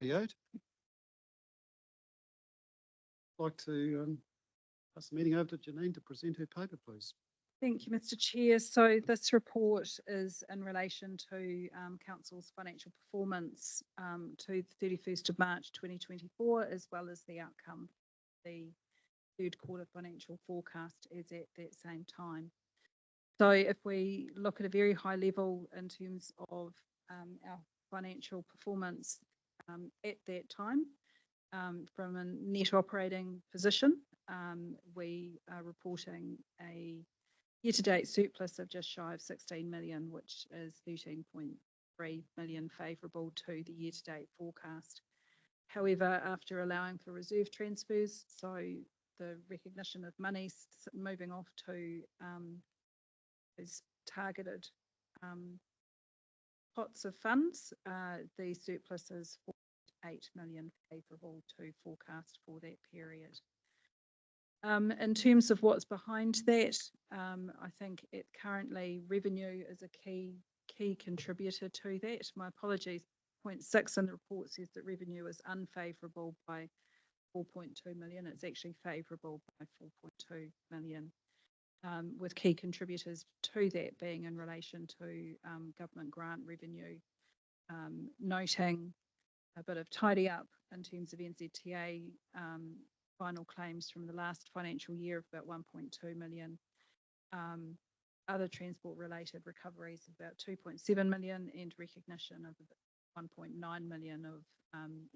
I'd like to pass the meeting over to Janine to present her paper, please. Thank you, Mr. Chair. So this report is in relation to Council's financial performance to the 31st of March 2024, as well as the outcome, the third quarter financial forecast is at that same time. So if we look at a very high level in terms of our financial performance at that time, from a net operating position, we are reporting a year-to-date surplus of just shy of 16 million, which is 13.3 million favourable to the year-to-date forecast. However, after allowing for reserve transfers, so the recognition of money moving off to those targeted pots of funds, the surplus is 8 million favourable to forecast for that period. In terms of what's behind that, I think currently revenue is a key contributor to that. My apologies, 0.6 in the report says that revenue is unfavourable by 4.2 million. It's actually favourable by 4.2 million, with key contributors to that being in relation to government grant revenue, noting a bit of tidy up in terms of NZTA final claims from the last financial year of about 1.2 million. Other transport related recoveries of about 2.7 million and recognition of 1.9 million of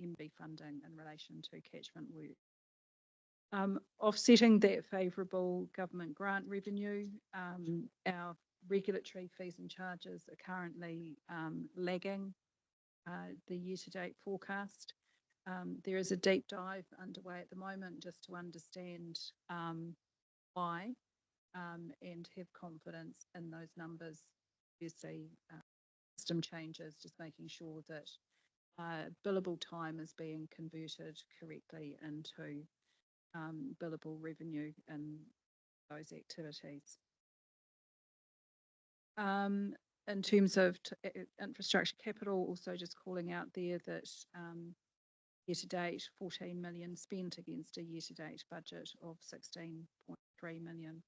MB funding in relation to catchment work. Offsetting that favourable government grant revenue, our regulatory fees and charges are currently lagging the year-to-date forecast. There is a deep dive underway at the moment just to understand why and have confidence in those numbers. Obviously, system changes, just making sure that billable time is being converted correctly into billable revenue in those activities. In terms of infrastructure capital, also just calling out there that year-to-date 14 million spent against a year-to-date budget of 16.3 million.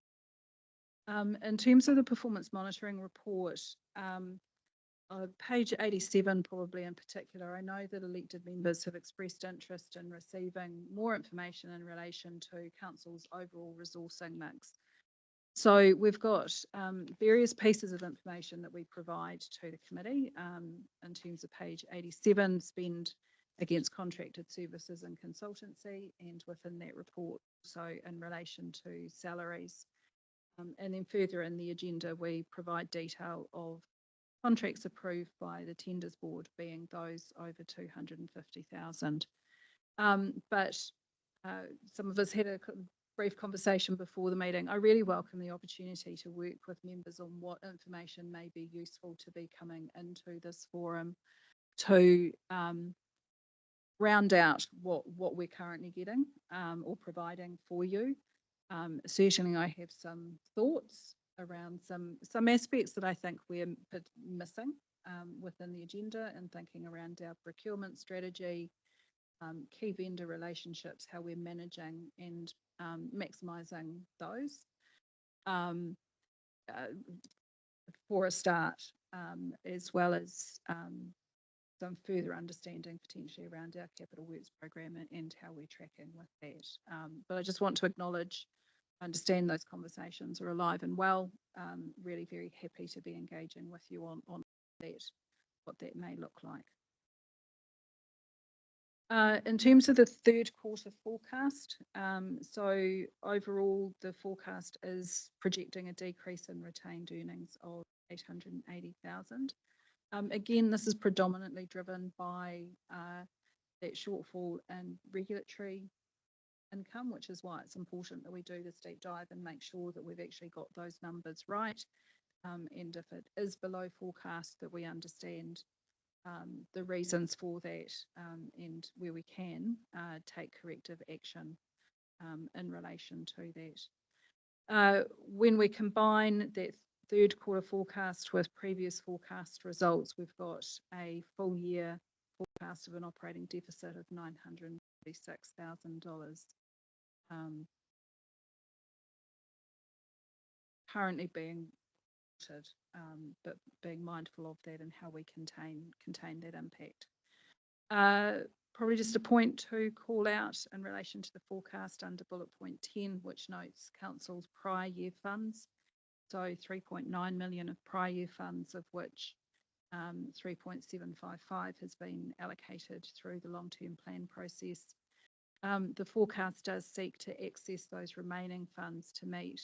In terms of the performance monitoring report, page 87 probably in particular, I know that elected members have expressed interest in receiving more information in relation to Council's overall resourcing mix. So we've got various pieces of information that we provide to the committee in terms of page 87, spend against contracted services and consultancy, and within that report, so in relation to salaries. And then further in the agenda, we provide detail of contracts approved by the tenders board, being those over 250,000. But some of us had a brief conversation before the meeting. I really welcome the opportunity to work with members on what information may be useful to be coming into this forum to round out what we're currently getting or providing for you. Certainly I have some thoughts around some aspects that I think we're missing within the agenda, and thinking around our procurement strategy, key vendor relationships, how we're managing and maximising those for a start, as well as some further understanding potentially around our capital works program and how we're tracking with that. But I just want to acknowledge, understand those conversations are alive and well. Really very happy to be engaging with you on that, what that may look like. In terms of the third quarter forecast, so overall the forecast is projecting a decrease in retained earnings of 880,000. Again, this is predominantly driven by that shortfall in regulatory income, which is why it's important that we do this deep dive and make sure that we've actually got those numbers right. And if it is below forecast, that we understand the reasons for that and where we can take corrective action in relation to that. When we combine that third quarter forecast with previous forecast results, we've got a full year forecast of an operating deficit of $946,000. Currently being monitored, but being mindful of that and how we contain that impact. Probably just a point to call out in relation to the forecast under bullet point 10, which notes council's prior year funds. So 3.9 million of prior year funds, of which 3.755 has been allocated through the long-term plan process. The forecast does seek to access those remaining funds to meet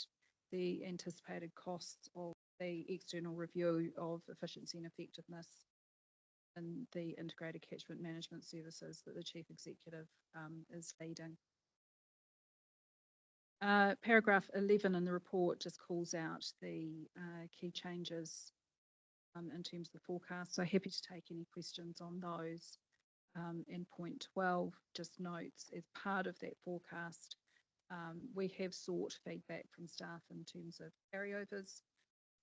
the anticipated costs of the external review of efficiency and effectiveness and the integrated catchment management services that the Chief Executive is leading. Paragraph 11 in the report just calls out the key changes in terms of the forecast. So happy to take any questions on those. And point 12 just notes as part of that forecast, we have sought feedback from staff in terms of carryovers,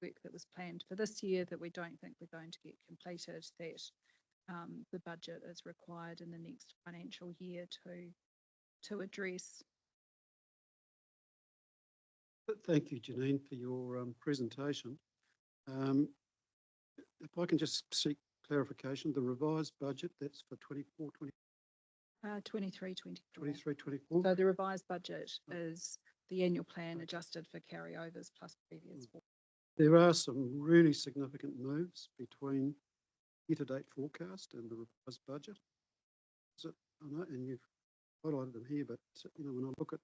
work that was planned for this year that we don't think we're going to get completed, that the budget is required in the next financial year to address. Thank you, Janine, for your presentation. If I can just seek clarification, the revised budget, that's for 24, 23, 24. 23, 24? So the revised budget is the annual plan adjusted for carryovers plus previous. There are some really significant moves between year-to-date forecast and the revised budget. I know, and you've highlighted them here, but you know, when I look at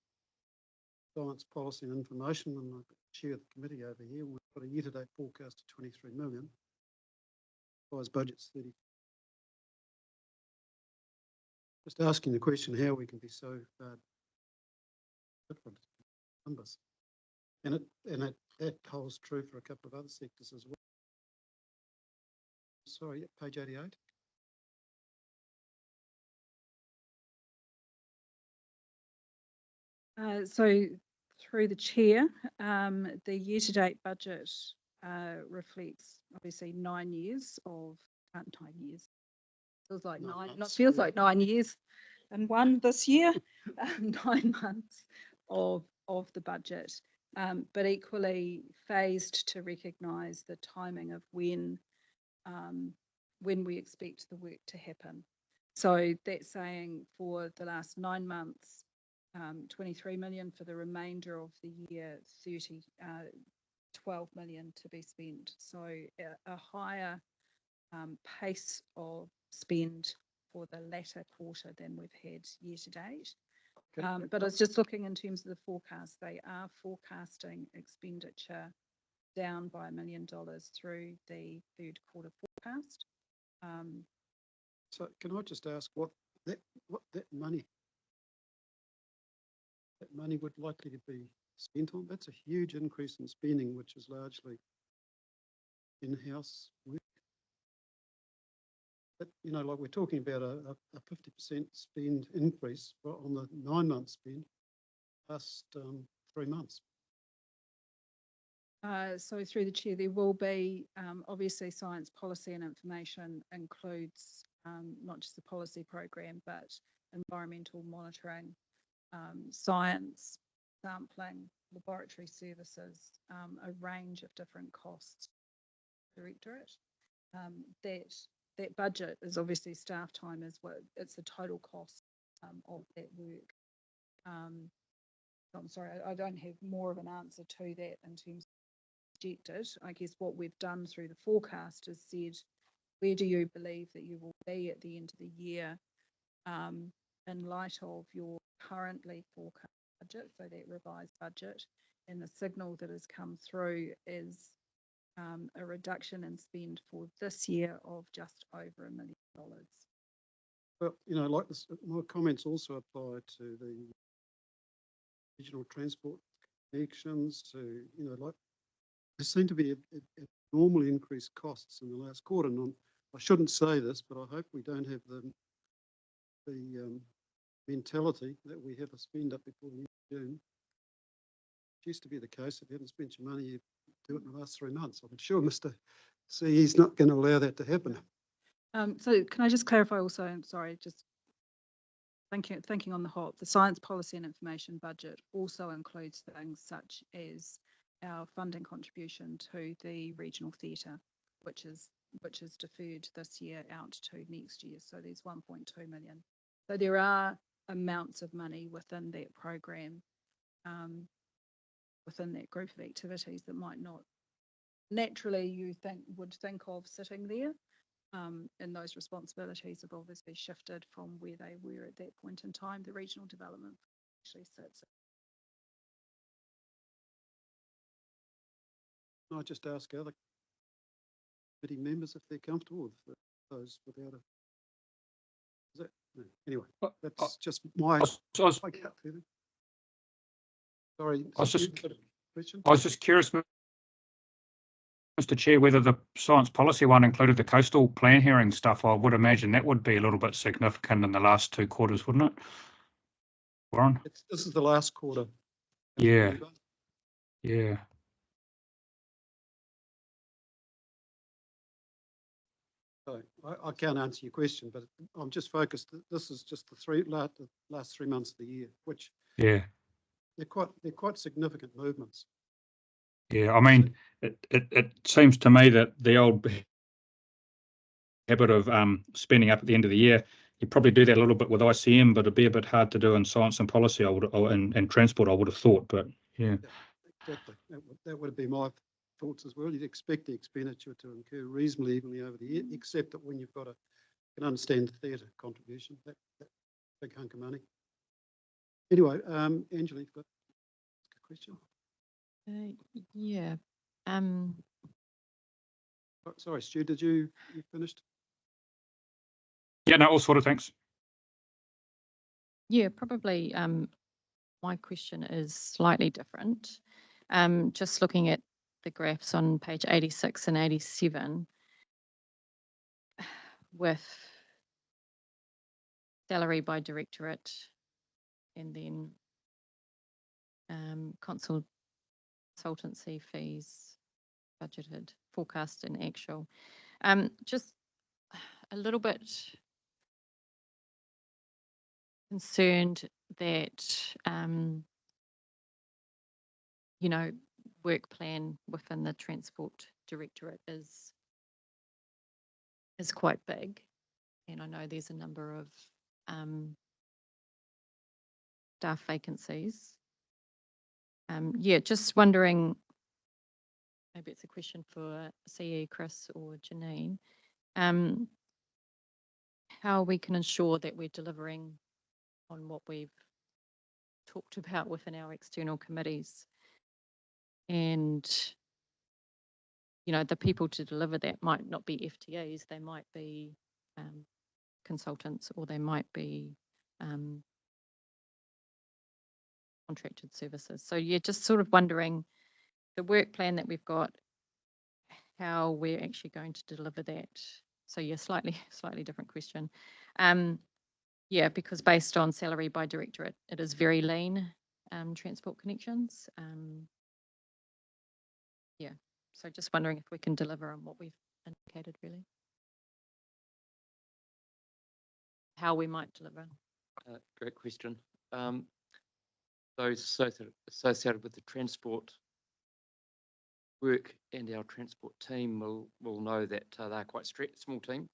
science, policy and information, and I chair the committee over here, we've got a year-to-date forecast of 23 million. Revised budget's 30. Just asking the question how we can be so different numbers, and that holds true for a couple of other sectors as well. Sorry, page 88. So through the chair, the year-to-date budget reflects obviously 9 years of 9 years. Feels like like 9 years and one this year. 9 months of the budget, but equally phased to recognise the timing of when we expect the work to happen. So that's saying for the last 9 months, 23 million, for the remainder of the year, 12 million to be spent. So a higher pace of spend for the latter quarter than we've had year to date. Okay. But I was just looking in terms of the forecast, they are forecasting expenditure down by $1 million through the third quarter forecast. So can I just ask what that money would likely to be spent on? That's a huge increase in spending, which is largely in-house work. But you know, like we're talking about a 50% spend increase on the 9-month spend past 3 months. So through the chair, there will be obviously science, policy and information includes not just the policy program, but environmental monitoring, science, sampling, laboratory services, a range of different costs. Directorate. That budget is obviously staff time as well. It's the total cost of that work. I'm sorry, I don't have more of an answer to that in terms of projected. I guess what we've done through the forecast is said, where do you believe that you will be at the end of the year in light of your currently forecast budget, so that revised budget, and the signal that has come through is a reduction in spend for this year of just over $1 million. Well, you know, like this, my comments also apply to the regional transport connections, to, you know, like there seem to be abnormally increased costs in the last quarter. And I shouldn't say this, but I hope we don't have the mentality that we have a spend up before the end of June. It used to be the case, if you haven't spent your money, you do it in the last 3 months. I'm sure Mr. CE's not going to allow that to happen. So can I just clarify also, I'm sorry, just thinking on the hop, the science policy and information budget also includes things such as our funding contribution to the regional theatre, which is deferred this year out to next year. So there's 1.2 million. So there are amounts of money within that program, within that group of activities that might not naturally would think of sitting there. And those responsibilities have obviously shifted from where they were at that point in time. The regional development actually sits. Can I just ask other committee members if they're comfortable with those without a, is that, no. Anyway, that's just my gut feeling. Sorry, I was just- question? I was just curious, Mr. Chair, whether the science policy one included the coastal plan hearing stuff. I would imagine that would be a little bit significant in the last 2 quarters, wouldn't it? Warren? This is the last quarter. Yeah. Yeah. So I can't answer your question, but I'm just focused. This is just the last 3 months of the year, which Yeah. they're quite significant movements. Yeah. I mean, it seems to me that the old habit of spending up at the end of the year, you probably do that a little bit with ICM, but it'd be a bit hard to do in science and policy, and transport, I would have thought. But yeah. Exactly. That would be my thoughts as well. You'd expect the expenditure to incur reasonably evenly over the year, except that when you've got you can understand the theatre contribution, that big hunk of money. Anyway, Angela, you've got a question? Yeah. Sorry, Stu, you finished? Yeah, no, all sorted, thanks. Yeah, probably my question is slightly different. Just looking at the graphs on page 86 and 87 with salary by directorate and then consultancy fees budgeted, forecast and actual. Just a little bit concerned that, work plan within the Transport Directorate is quite big. And I know there's a number of staff vacancies. Just wondering, maybe it's a question for CE Chris or Janine, how we can ensure that we're delivering on what we've talked about within our external committees. And, the people to deliver that might not be FTEs, they might be consultants, or they might be contracted services. So just sort of wondering the work plan that we've got, how we're actually going to deliver that. So slightly different question. Because based on salary by directorate, it is very lean, Transport Connections. So just wondering if we can deliver on what we've indicated, really. How we might deliver. Great question. Those associated with the transport work and our transport team will know that they're quite small team,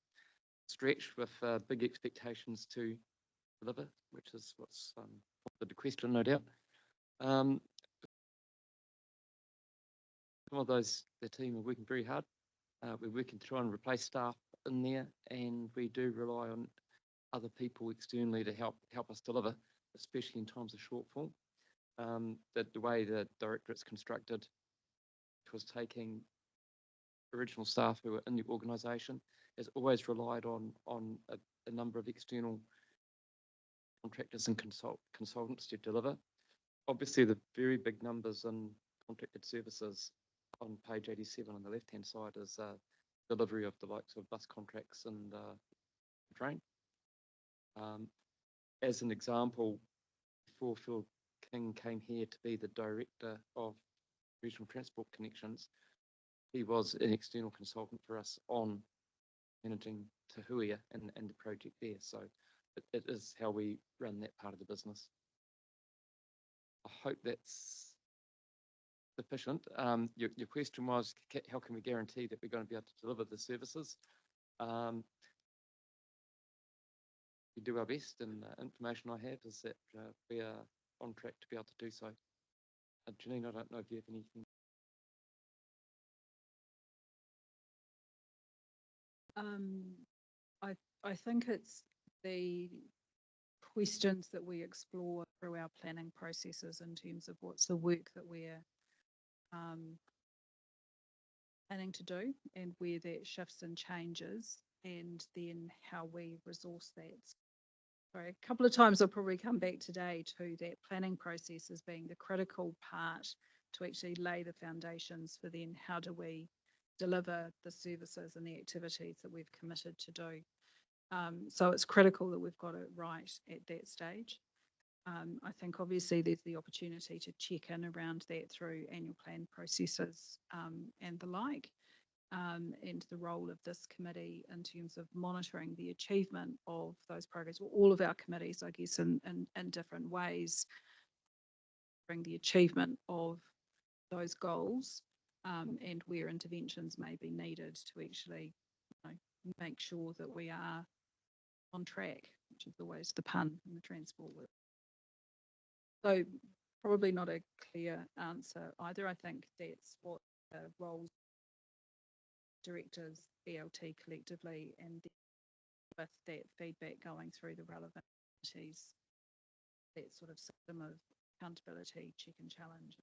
stretched with big expectations to deliver, which is what's prompted the question, no doubt. Some of the team are working very hard. We're working to try and replace staff in there, and we do rely on other people externally to help us deliver, especially in times of shortfall. The way the directorate's constructed, which was taking original staff who were in the organisation, has always relied on a number of external contractors and consultants to deliver. Obviously, the very big numbers in contracted services on page 87 on the left-hand side is delivery of the likes of bus contracts and train. As an example, before Phil King came here to be the director of Regional Transport Connections, he was an external consultant for us on managing Te Huia and the project there. So it is how we run that part of the business. I hope that's sufficient. Your question was, how can we guarantee that we're going to be able to deliver the services? We do our best, and the information I have is that we are on track to be able to do so. Janine, I don't know if you have anything. I think it's the questions that we explore through our planning processes in terms of what's the work that we're planning to do and where that shifts and changes, and then how we resource that. Sorry, a couple of times I'll probably come back today to that planning process as being the critical part to actually lay the foundations for then how do we deliver the services and the activities that we've committed to do. So it's critical that we've got it right at that stage. I think obviously there's the opportunity to check in around that through annual plan processes and the like, and the role of this committee in terms of monitoring the achievement of those programs, or all of our committees, I guess, in different ways, bring the achievement of those goals, and where interventions may be needed to actually, you know, make sure that we are on track, which is always the pun in the transport world. So probably not a clear answer either. I think that's what the roles directors, BLT collectively, and with that feedback going through the relevant entities, that sort of system of accountability, check and challenge.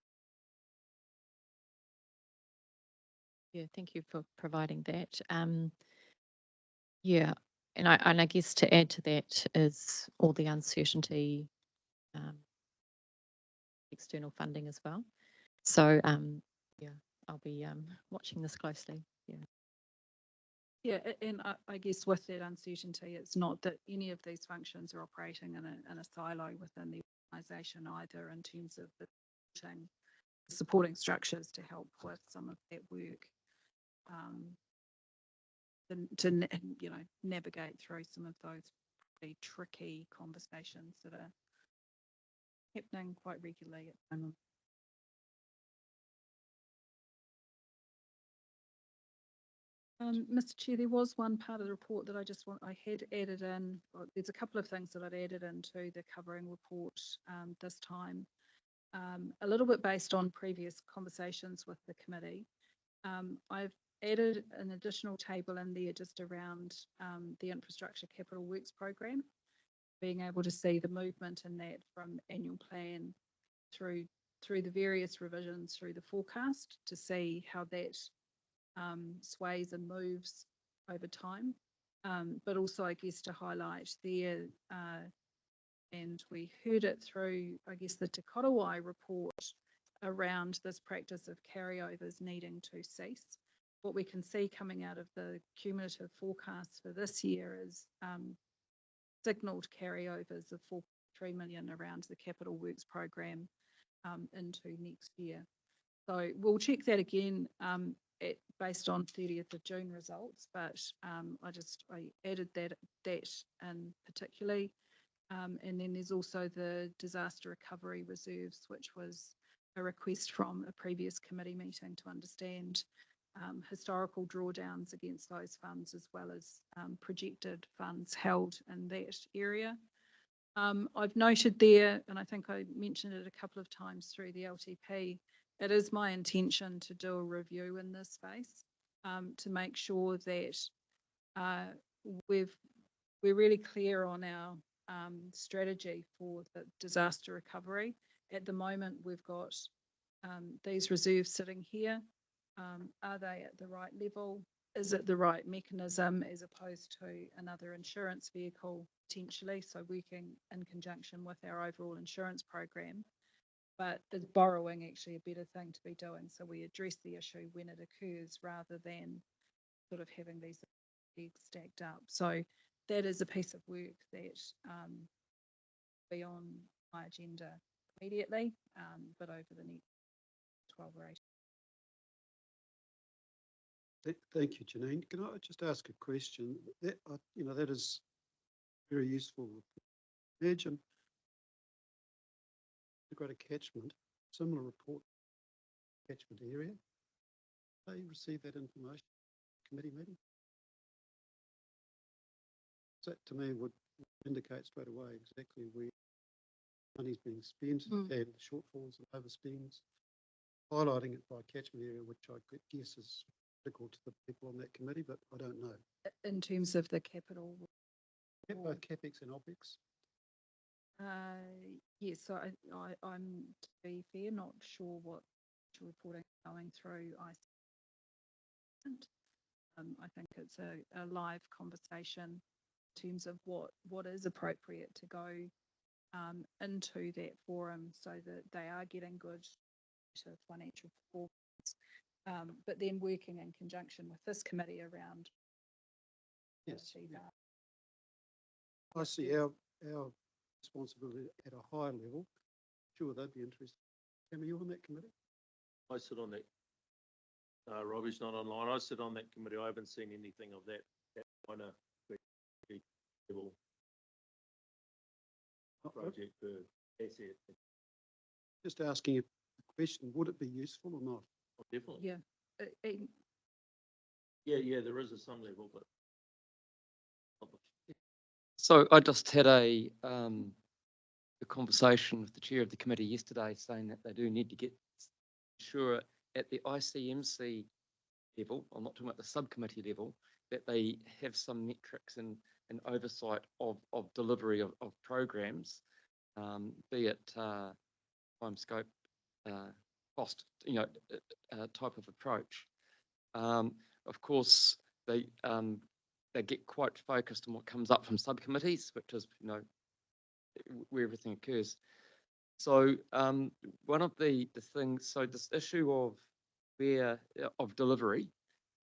Yeah, thank you for providing that. Yeah, and I guess to add to that is all the uncertainty, external funding as well. So yeah, I'll be watching this closely. Yeah. Yeah, and I guess with that uncertainty, it's not that any of these functions are operating in a silo within the organisation either, in terms of the supporting structures to help with some of that work, to you know, navigate through some of those pretty tricky conversations that are happening quite regularly at the moment. Mr. Chair, there was one part of the report that I had added in. Well, there's a couple of things that I'd added into the covering report this time, a little bit based on previous conversations with the committee. I've added an additional table in there just around the infrastructure capital works program, being able to see the movement in that from annual plan through the various revisions through the forecast, to see how that sways and moves over time, but also I guess to highlight there, and we heard it through, I guess, the Te Korowai report around this practice of carryovers needing to cease. What we can see coming out of the cumulative forecast for this year is signalled carryovers of 4.3 million around the capital works program into next year. So we'll check that again based on 30th of June results, but I added that in particularly. And then there's also the disaster recovery reserves, which was a request from a previous committee meeting to understand historical drawdowns against those funds, as well as projected funds held in that area. I've noted there, and I think I mentioned it a couple of times through the LTP, it is my intention to do a review in this space to make sure that we're really clear on our strategy for the disaster recovery. At the moment, we've got these reserves sitting here. Are they at the right level? Is it the right mechanism, as opposed to another insurance vehicle potentially? So working in conjunction with our overall insurance program. But is borrowing actually a better thing to be doing? So we address the issue when it occurs, rather than sort of having these eggs stacked up. So that is a piece of work that be on my agenda immediately, but over the next 12 or 18. Thank you, Janine. Can I just ask a question? That, that is very useful. Imagine you've got a catchment, similar report, catchment area. They receive that information at committee meeting. That to me would indicate straight away exactly where money's being spent and the shortfalls and overspends, highlighting it by catchment area, which I could guess is critical to the people on that committee, but I don't know. In terms of the capital. Both CapEx and OpEx. Yes, so I'm, to be fair, not sure what reporting going through. I think it's a live conversation in terms of what is appropriate to go into that forum so that they are getting good financial performance, but then working in conjunction with this committee around. Yes. achieve that. I see our responsibility at a high level. Sure, they'd be interested. Cam, are you on that committee? I sit on that. Robbie's not online. I sit on that committee. I haven't seen anything of that kind of level project per asset. Just asking a question, would it be useful or not? Oh, definitely. Yeah. Yeah, there is some level, but. So I just had a conversation with the chair of the committee yesterday saying that they do need to get sure at the ICMC level, I'm not talking about the subcommittee level, that they have some metrics and oversight of delivery of programs, be it time scope, cost, type of approach. Of course, they get quite focused on what comes up from subcommittees, which is, where everything occurs. So one of the things, so this issue of delivery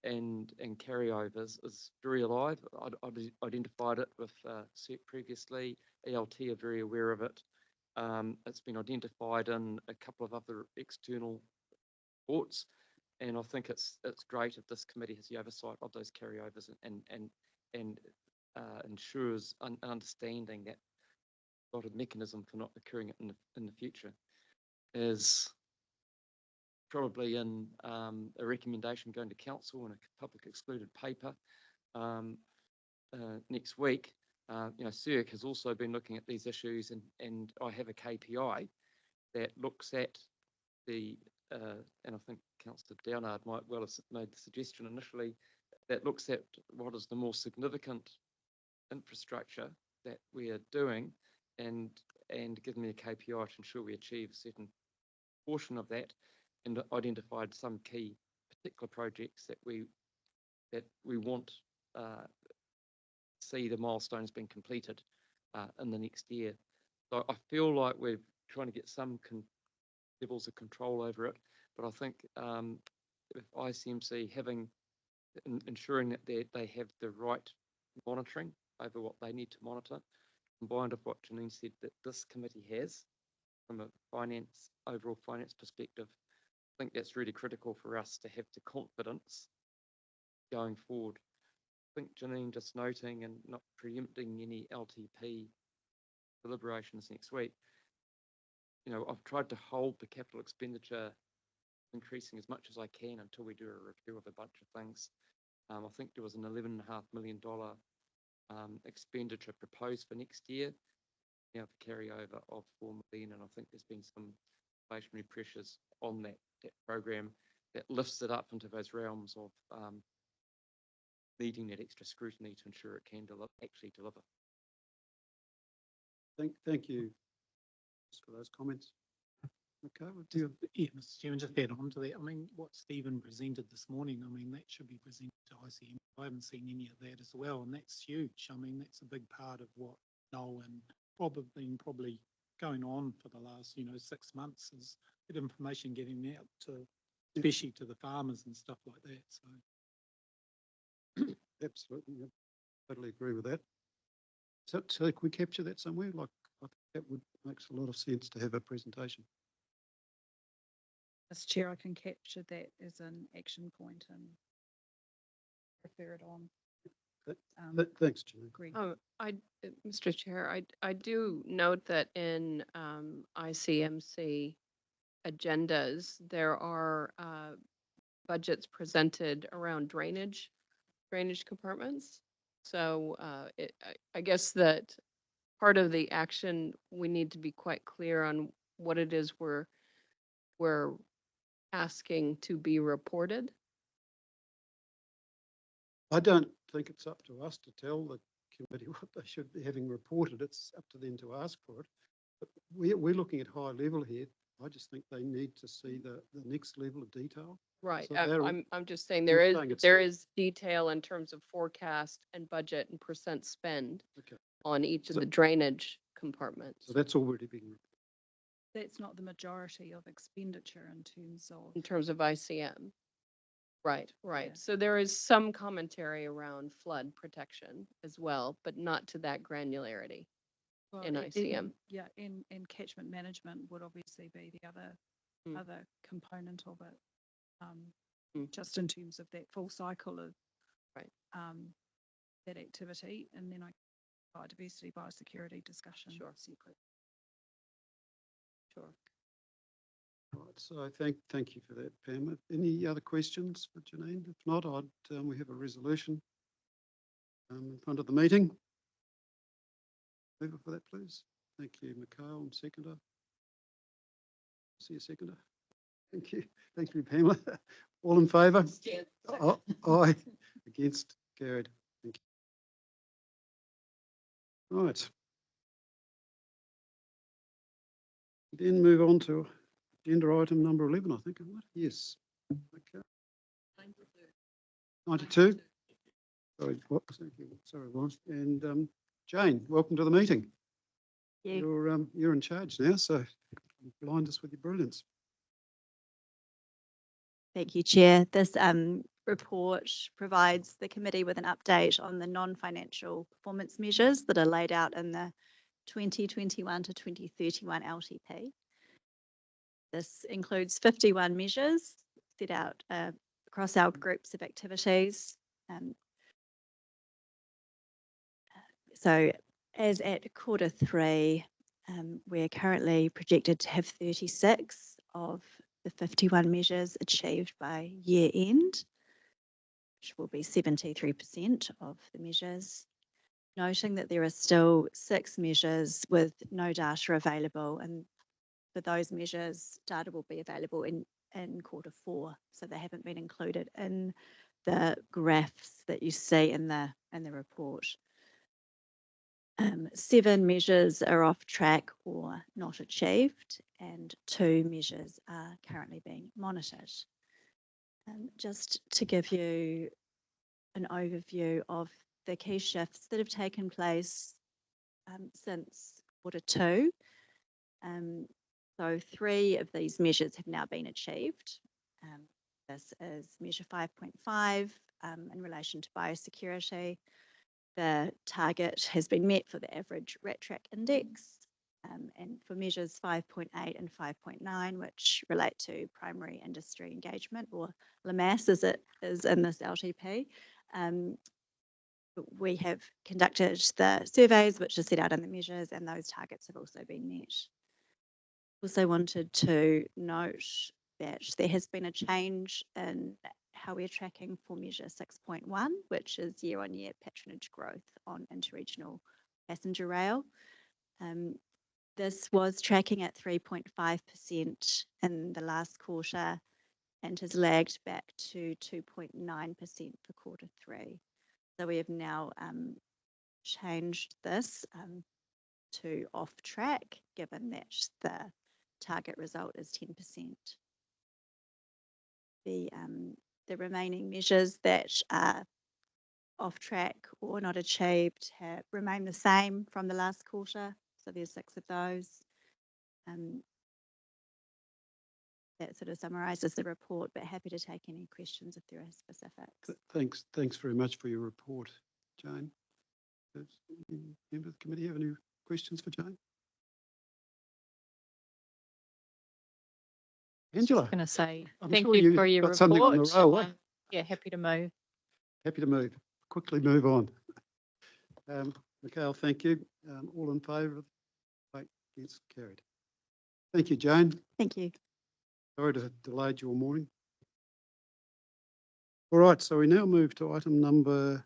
and carryovers is very alive. I'd identified it with CERT previously. ELT are very aware of it. It's been identified in a couple of other external reports, and I think it's great if this committee has the oversight of those carryovers and ensures an understanding that got a mechanism for not occurring in the future is probably in a recommendation going to council in a public excluded paper next week. CERC has also been looking at these issues, and I have a KPI that looks at the and I think Councillor Downard might well have made the suggestion initially, that looks at what is the more significant infrastructure that we are doing and give me a KPI to ensure we achieve a certain portion of that, and identified some key particular projects that we want see the milestones being completed in the next year. So I feel like we're trying to get some levels of control over it, but I think with ICMC ensuring that they have the right monitoring over what they need to monitor, combined with what Janine said that this committee has from a overall finance perspective, I think that's really critical for us to have the confidence going forward. I think Janine just noting and not preempting any LTP deliberations next week, I've tried to hold the capital expenditure increasing as much as I can until we do a review of a bunch of things. I think there was an $11.5 million expenditure proposed for next year. Now the carryover of $4 million, and I think there's been some inflationary pressures on that program that lifts it up into those realms of needing that extra scrutiny to ensure it can actually deliver. Thank you for those comments. Okay, we'll do. Yeah, Mr. Chairman, just add on to that. I mean, what Stephen presented this morning, I mean, that should be presented to ICM. I haven't seen any of that as well, and that's huge. I mean, that's a big part of what Noel and Rob have been probably going on for the last, 6 months, is that information getting out to, especially to the farmers and stuff like that. So Absolutely, yep. Totally agree with that. So can we capture that somewhere? Like, I think that makes a lot of sense to have a presentation. Mr. Chair, I can capture that as an action point and refer it on. Th- Agree. Thanks, Janine. Mr. Chair, I do note that in ICMC agendas, there are budgets presented around drainage compartments. So I guess that part of the action, we need to be quite clear on what it is we're asking to be reported. I don't think it's up to us to tell the committee what they should be having reported. It's up to them to ask for it. But we're looking at high level here. I just think they need to see the next level of detail. Right, So they're- I'm just saying you're there saying it's- there is detail in terms of forecast and budget and percent spend Okay. on each of So- the drainage compartments So that's already been, That's not the majority of expenditure in terms of, in terms of ICM. Right, right. Yeah. So there is some commentary around flood protection as well, but not to that granularity. well, in ICM. Yeah, and catchment management would obviously be the Mm. other component of it. Mm. Just in terms of that full cycle of Right. that activity, and then biodiversity, biosecurity discussion. Sure. Separate. Sure. right, so thank you for that, Pam. Any other questions for Janine? If not, we have a resolution in front of the meeting. Mover for that, please. Thank you, Mikhail, and seconder. See a seconder. Thank you. Thank you, Pamela. All in favour? Aye. Against? Carried. Thank you. Right. Then move on to agenda item number 11, I think, isn't it? Yes. Okay. 92. Sorry, what? Thank you. Sorry, Warren. And Jane, welcome to the meeting. You're in charge now, so blind us with your brilliance. Thank you, Chair. This report provides the committee with an update on the non-financial performance measures that are laid out in the 2021 to 2031 LTP. This includes 51 measures set out across our groups of activities. So as at quarter 3, we're currently projected to have 36 of the 51 measures achieved by year end, which will be 73% of the measures. Noting that there are still 6 measures with no data available, and for those measures, data will be available in quarter 4, so they haven't been included in the graphs that you see in the report. 7 measures are off track or not achieved, and 2 measures are currently being monitored. Just to give you an overview of the key shifts that have taken place since quarter 2. So 3 of these measures have now been achieved. This is measure 5.5 in relation to biosecurity. The target has been met for the average RATTRAC index, and for measures 5.8 and 5.9, which relate to primary industry engagement, or LMAS as it is in this LTP. We have conducted the surveys which are set out in the measures, and those targets have also been met. Also wanted to note that there has been a change in how we're tracking for measure 6.1, which is year-on-year patronage growth on interregional passenger rail. This was tracking at 3.5% in the last quarter and has lagged back to 2.9% for quarter 3. So we have now changed this to off track, given that the target result is 10%. The remaining measures that are off track or not achieved have remained the same from the last quarter. So there's 6 of those. That sort of summarises the report, but happy to take any questions if there are specifics. Thanks very much for your report, Jane. Does any member of the committee have any questions for Jane? Angela? Going to say I'm thank sure you you've for your got something on the report. railway. Yeah, happy to move. Happy to quickly move on. Mikhail, thank you. All in favour? Vote against, carried. Thank you, Jane. Thank you. Sorry to have delayed your morning. All right, so we now move to item number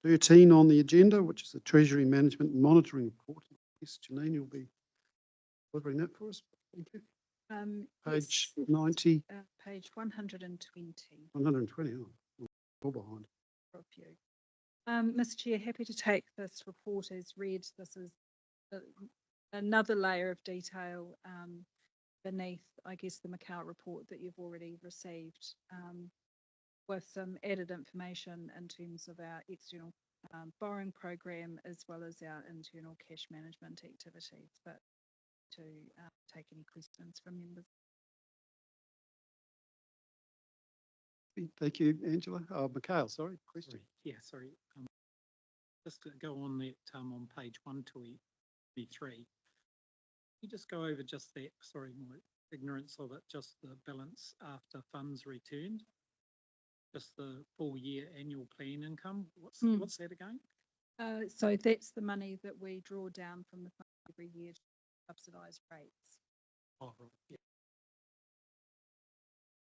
13 on the agenda, which is the Treasury Management and Monitoring Report. Yes, Janine, you'll be delivering that for us. Thank you. Page Yes, 90, page 120. 120. Oh, all behind. For a few. Mr. Chair, happy to take this report as read. This is another layer of detail beneath, I guess, the Macau report that you've already received, with some added information in terms of our external borrowing program as well as our internal cash management activities. But to take any questions from members. Thank you, Angela. Mikhail, sorry, question. Sorry, yeah, sorry. Just to go on that, on page 123. You just go over just that, sorry, my ignorance of it, just the balance after funds returned, just the full year annual plan income. What's that again? So that's the money that we draw down from the fund every year to subsidise rates. Oh, right, yeah.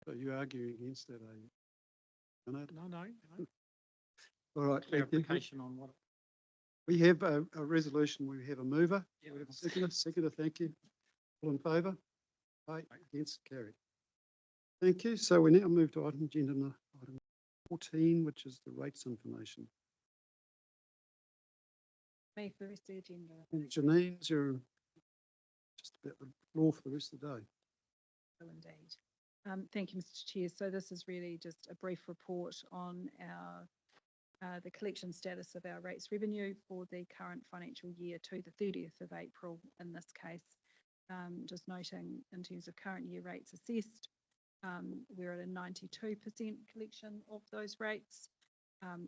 So you're arguing against that, are you? No. No. All right, thank you. Clarification on what. We have a resolution. We have a mover. Yeah, We have a seconder. Seconder, thank you. All in favour? Aye, against, carried. Thank you. So we now move to item 14, which is the rates information. Me for the rest of the agenda. And Janine's your just about the floor for the rest of the day. Oh, indeed. Thank you, Mr. Chair. So this is really just a brief report on our the collection status of our rates revenue for the current financial year to the 30th of April in this case. Just noting in terms of current year rates assessed, we're at a 92% collection of those rates,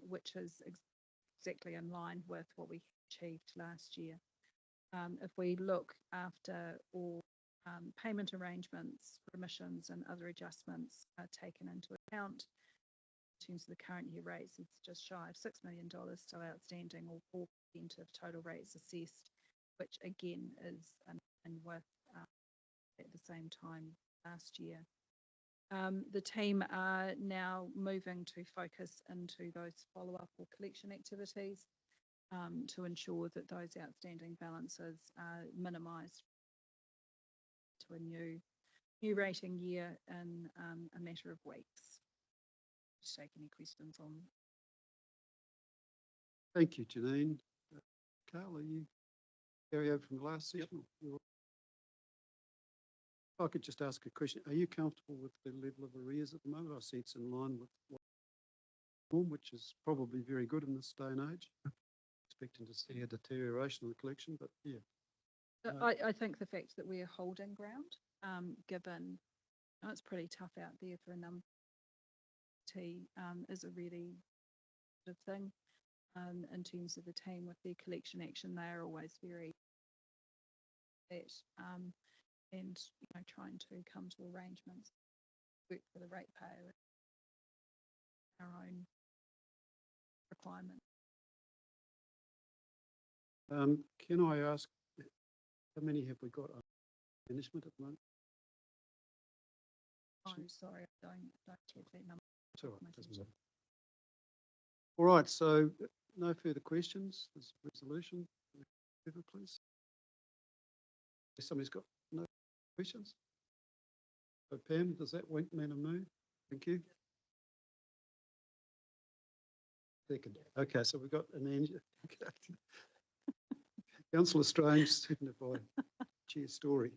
which is exactly in line with what we achieved last year. If we look after all payment arrangements, remissions and other adjustments are taken into account, in terms of the current year rates, it's just shy of $6 million still outstanding, or 4% of total rates assessed, which again is in with at the same time last year. The team are now moving to focus into those follow-up or collection activities to ensure that those outstanding balances are minimised to a new rating year in a matter of weeks. To take any questions on. Thank you, Janine. Carl, are you carry over from the last session? Yep. If I could just ask a question. Are you comfortable with the level of arrears at the moment? I see it's in line with what, which is probably very good in this day and age. Expecting to see a deterioration of the collection, but yeah. I think the fact that we are holding ground, given it's pretty tough out there for a number, is a really good thing. In terms of the team with their collection action, they are always very that and trying to come to arrangements, work for the ratepayer, our own requirements. Can I ask, how many have we got on management at the moment? Oh, sorry, I don't have that number. That's all right, doesn't matter. All right, so no further questions. This resolution, please. If somebody's got no questions. So Pam, does that wink, man, and move? Thank you. Second. Okay, so we've got an answer. Councillor Strange, seconded by Chair Story.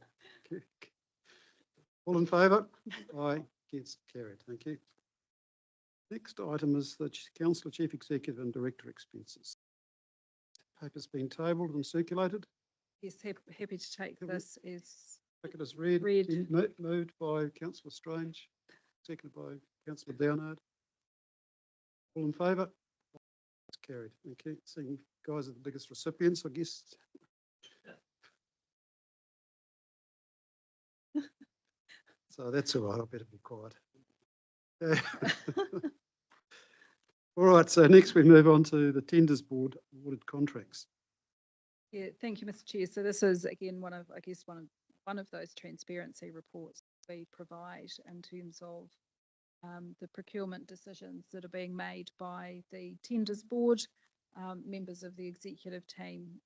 All in favour? Aye, against, carried. Thank you. Next item is the Councillor Chief Executive and Director expenses. Paper's been tabled and circulated. Yes, happy to take this as Packet is read. Moved by Councillor Strange, seconded by Councillor Downard. All in favour? It's carried. Thank you. Seeing you guys are the biggest recipients, I guess. So that's all right. I better be quiet. All right, so next we move on to the tenders board awarded contracts. Yeah, thank you, Mr. Chair. So this is again one of those transparency reports we provide in terms of the procurement decisions that are being made by the tenders board, members of the executive team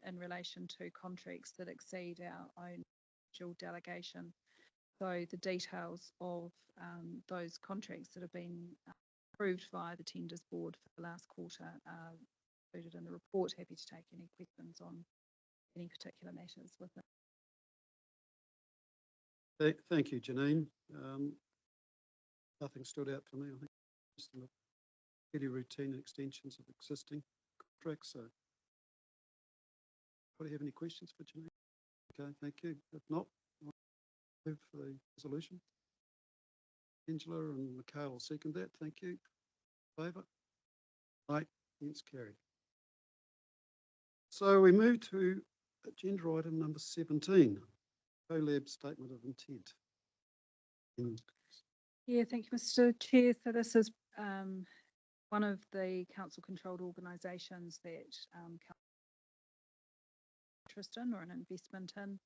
in relation to contracts that exceed our own individual delegation. So the details of those contracts that have been approved via the tenders board for the last quarter are included in the report. Happy to take any questions on any particular matters with it. Thank you, Janine. Nothing stood out for me. I think just the fairly routine extensions of existing contracts. So, do you have any questions for Janine? Okay, thank you. If not, I'll move for the resolution. Angela and Mikhail will second that. Thank you. Favour? Aye, it's carried. So we move to agenda item number 17, CoLab Statement of Intent. Yeah, thank you, Mr. Chair. So this is one of the council-controlled organisations that interest in or an investment in.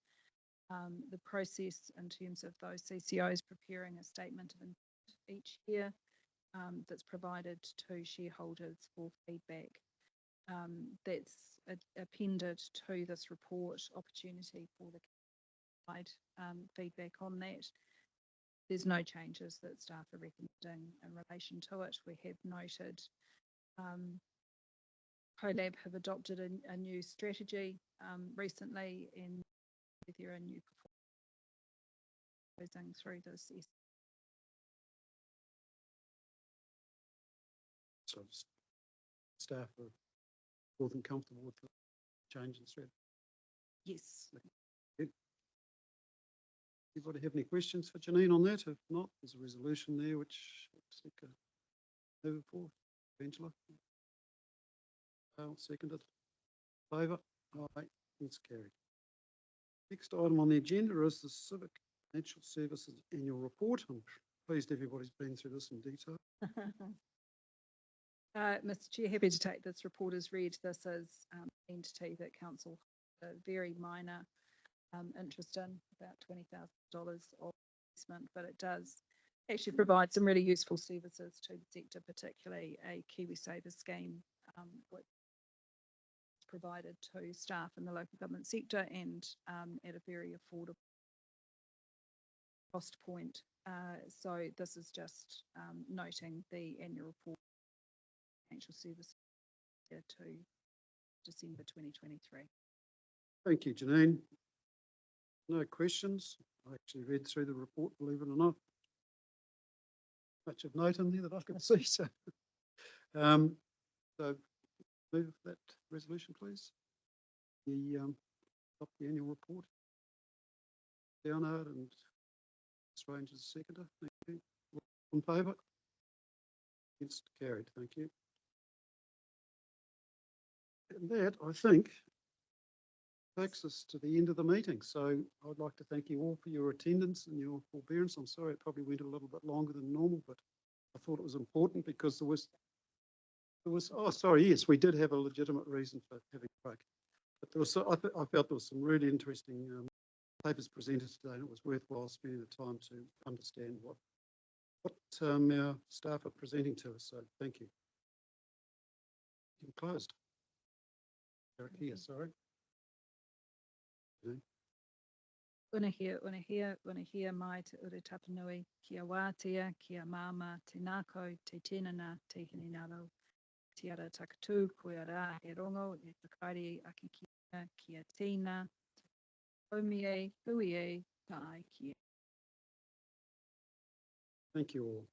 The process in terms of those CCOs preparing a statement of intent each year that's provided to shareholders for feedback. That's appended to this report, opportunity for the provide feedback on that. There's no changes that staff are recommending in relation to it. We have noted CoLab have adopted a new strategy recently and there are new performance through this. So staff are more than comfortable with the change in strategy. Yes. Anybody have any questions for Janine on that? If not, there's a resolution there which looks like a move for. Angela? I'll second it. Favour? Aye, it's carried. Next item on the agenda is the Civic Financial Services Annual Report. I'm pleased everybody's been through this in detail. Mr. Chair, happy to take this report as read. This is an entity that council has a very minor interest in, about $20,000 of investment, but it does actually provide some really useful services to the sector, particularly a KiwiSaver scheme, which is provided to staff in the local government sector and at a very affordable cost point. So this is just noting the annual report financial services to December 2023. Thank you, Janine. No questions. I actually read through the report, believe it or not. Much of note in there that I can see. So move that resolution, please. The annual report. Leonard and Strange as seconder. Thank you. In favour? It's carried. Thank you. And that, I think, takes us to the end of the meeting. So I'd like to thank you all for your attendance and your forbearance. I'm sorry it probably went a little bit longer than normal, but I thought it was important because there was, oh, sorry, yes, we did have a legitimate reason for having a break. But there was, I felt there was some really interesting papers presented today, and it was worthwhile spending the time to understand what our staff are presenting to us. So thank you. Closed. Eric here, sorry. Unahia mai te ure tapanui, kia wātea, kia māma, te nākau, te tēnana, te hininaro, te ara takatū, koe rā e rongo, e whakairi aki kia tīna, haumi e, hui e, ka ai kia. Thank you all.